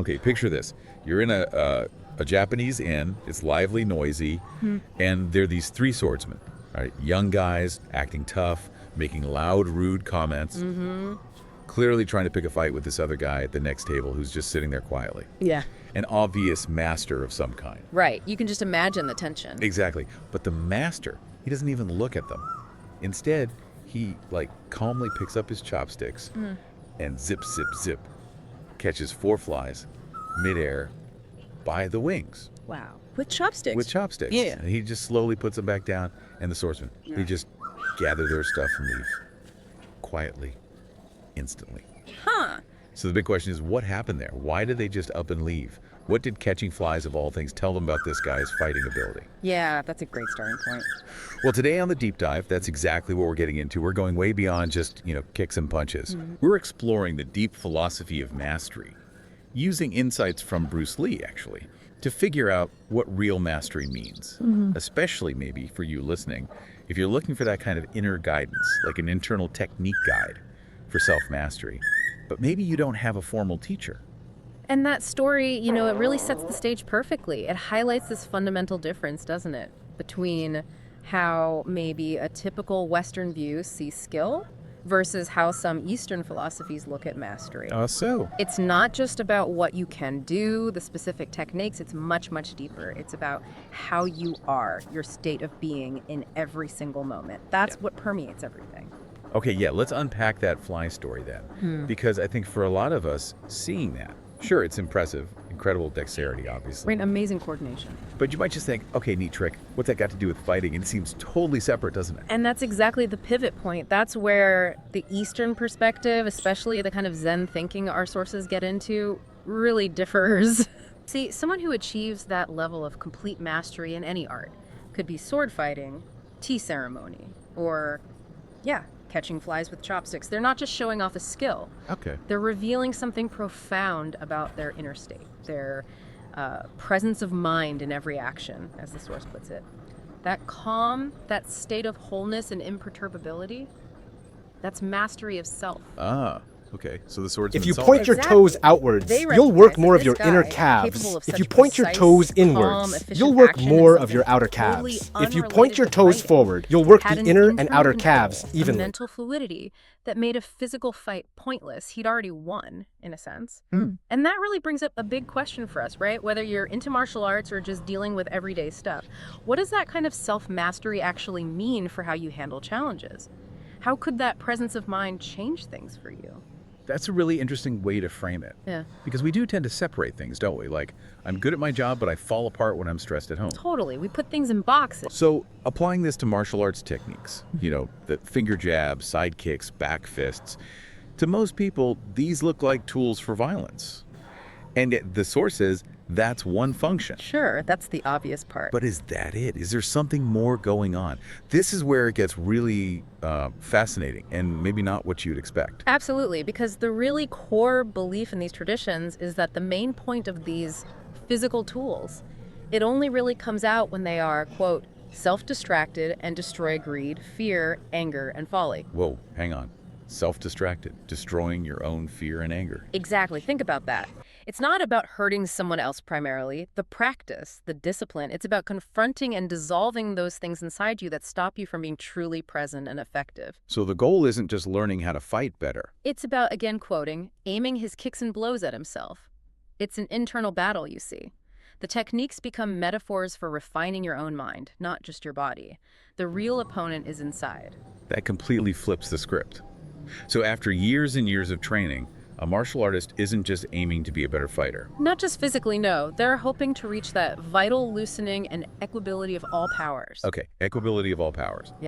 Okay, picture this. You're in a Japanese inn. It's lively, noisy, and there are these three swordsmen. Right? Young guys, acting tough, making loud, rude comments. Clearly trying to pick a fight with this other guy at the next table who's just sitting there quietly. Yeah. An obvious master of some kind. Right. You can just imagine the tension. Exactly. But the master, he doesn't even look at them. Instead, he calmly picks up his chopsticks and zip, zip, zip, catches 4 flies midair by the wings. Wow. With chopsticks. With chopsticks. Yeah. And he just slowly puts them back down, and the swordsmen, they just gather their stuff and leave. Quietly. Instantly. Huh. So the big question is, what happened there? Why did they just up and leave? What did catching flies, of all things, tell them about this guy's fighting ability? Yeah, that's a great starting point. Well, today on the deep dive, that's exactly what we're getting into. We're going way beyond just, kicks and punches. We're exploring the deep philosophy of mastery, using insights from Bruce Lee, actually, to figure out what real mastery means. Especially maybe for you listening, if you're looking for that kind of inner guidance, like an internal technique guide for self-mastery, but maybe you don't have a formal teacher. And that story, it really sets the stage perfectly. It highlights this fundamental difference, doesn't it? Between how maybe a typical Western view sees skill versus how some Eastern philosophies look at mastery. So? It's not just about what you can do, the specific techniques. It's much, much deeper. It's about how you are, your state of being in every single moment. That's what permeates everything. Okay, yeah, let's unpack that fly story then. Because I think for a lot of us, seeing that, sure, it's impressive, incredible dexterity, obviously. Right, amazing coordination. But you might just think, okay, neat trick. What's that got to do with fighting? And it seems totally separate, doesn't it? And that's exactly the pivot point. That's where the Eastern perspective, especially the kind of Zen thinking our sources get into, really differs. See, someone who achieves that level of complete mastery in any art could be sword fighting, tea ceremony, or, catching flies with chopsticks. They're not just showing off a skill. Okay. They're revealing something profound about their inner state, their presence of mind in every action, as the source puts it. That calm, that state of wholeness and imperturbability, that's mastery of self. Okay. So the swordsman If you saw point that. your Exactly. toes outwards, They you'll work recognize more that of your this inner guy, calves. capable of If such you point your precise, toes calm, inwards, efficient you'll work action more and of your something outer totally calves. If you point unrelated your to toes fighting, forward, you'll work had the an inner and internal outer control, calves a evenly. mental fluidity that made a physical fight pointless. He'd already won, in a sense. And that really brings up a big question for us, right? Whether you're into martial arts or just dealing with everyday stuff, what does that kind of self-mastery actually mean for how you handle challenges? How could that presence of mind change things for you? That's a really interesting way to frame it. Yeah. Because we do tend to separate things, don't we? Like, I'm good at my job, but I fall apart when I'm stressed at home. Totally. We put things in boxes. So applying this to martial arts techniques, the finger jabs, side kicks, back fists, to most people, these look like tools for violence. And yet the source says that's one function. Sure, that's the obvious part. But is that it? Is there something more going on? This is where it gets really fascinating and maybe not what you'd expect. Absolutely, because the really core belief in these traditions is that the main point of these physical tools, it only really comes out when they are, quote, self-distracted and destroy greed, fear, anger, and folly. Whoa, hang on. Self-distracted, destroying your own fear and anger. Exactly. Think about that. It's not about hurting someone else primarily. The practice, the discipline, it's about confronting and dissolving those things inside you that stop you from being truly present and effective. So the goal isn't just learning how to fight better. It's about, again quoting, aiming his kicks and blows at himself. It's an internal battle, you see. The techniques become metaphors for refining your own mind, not just your body. The real opponent is inside. That completely flips the script. So after years and years of training, a martial artist isn't just aiming to be a better fighter. Not just physically, no. They're hoping to reach that vital loosening and equability of all powers. Okay, equability of all powers.